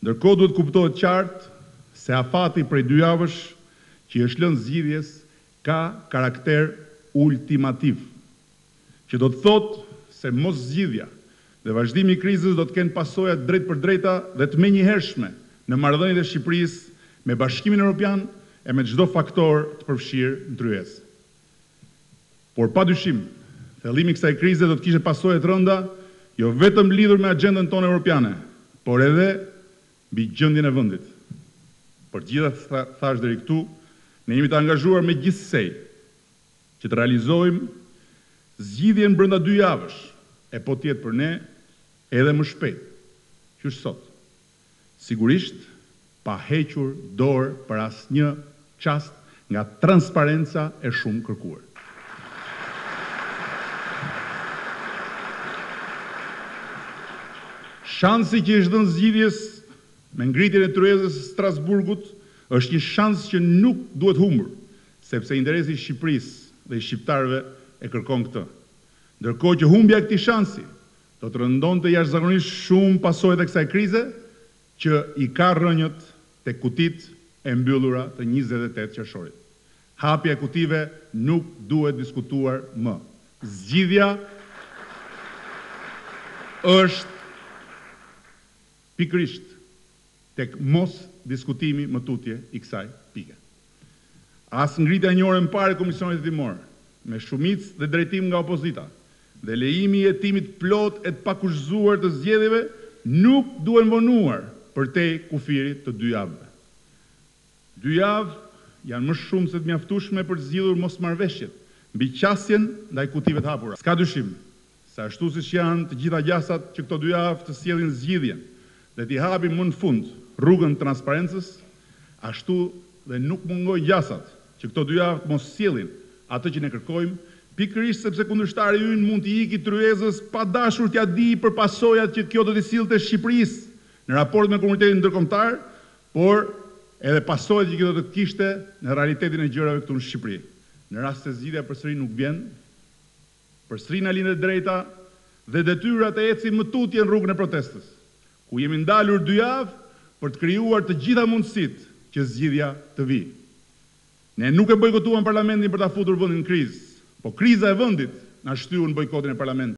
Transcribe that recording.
Ndërkohë duhet kuptohet qartë se afati prej 2 javësh që i është lënë zgjidhjes ka karakter ultimativ, që do të thotë se mos zgjidhja dhe vazhdimi i krizës do të kenë pasoja drejt për drejta dhe të menjëhershme në marrëdhëniet e Shqipërisë me Bashkimin Evropian e me çdo faktor të përfshirë në tryezë. Por padyshim, thellimi i kësaj krize do të kishte pasoja të rënda, jo vetëm lidhur me agjendën tonë evropiane, por edhe mbi gjendjen e vendit. Për gjitha thash deri këtu, ne jemi të angazhuar me gjithsej që të realizojmë zgjidhjen brenda 2 javësh, e po tjetë për ne edhe më shpejt, që është sot. Sigurisht, pa hequr dorë për asnjë çast nga transparenca e shumë kërkuar. Shansi që është dhënë zgjidhjes me ngritjen e tryezës së Strasburgut është një shans që nuk duhet humbur, sepse interesi i Shqipërisë dhe i shqiptarëve e kërkon këtë. Ndërkohë që humbja e këtij shansi do të rëndonte jashtëzakonisht shumë pasojat e kësaj krize që i ka rrënjët tek kutitë e mbyllura të 28 qershorit. Hapja e kutive nuk duhet diskutuar më. Zgjidhja është pikërisht tek mos diskutimi më tutje i kësaj pike. As ngritja një orë më parë e Komisionit Hetimor, me shumicë dhe drejtim nga opozita, dhe lejimi i hetimit plot e të pakushtuar të zgjedhjeve nuk duhen vonuar përtej kufirit të 2 javëve. 2 javë janë më shumë se të mjaftueshme për të zgjidhur mosmarrveshjet mbi qasjen ndaj kutive të hapura. S'ka dyshim se ashtu siç janë të gjitha gjasat që këto 2 javë të sjellin zgjidhjen dhe t'i hapin më në fund rrugën transparencës, ashtu dhe nuk mungojnë gjasat që këto 2 javë të mos sjellin atë që ne kërkojmë, pikërisht sepse kundërshtari ynë mund t'i ikë tryezës pa dashur t'ia di për pasojat që kjo do t'i sillte Shqipërisë në raport me komunitetin ndërkombëtar, por edhe pasojat që kjo do të kishte në realitetin e gjërave këtu në Shqipëri. Në rast se zgjidhja përsëri nuk vjen, përsëri na lind e drejta dhe detyra të ecim më tutje në rrugën e protestës, ku jemi ndalur 2 javë për të krijuar të gjitha mundësitë që zgjidhja të vijë. Ne nuk e bojkotuam parlamentin për ta futur vendin në krizë, po kriza e vendit na shtyu në bojkotin e parlamentit.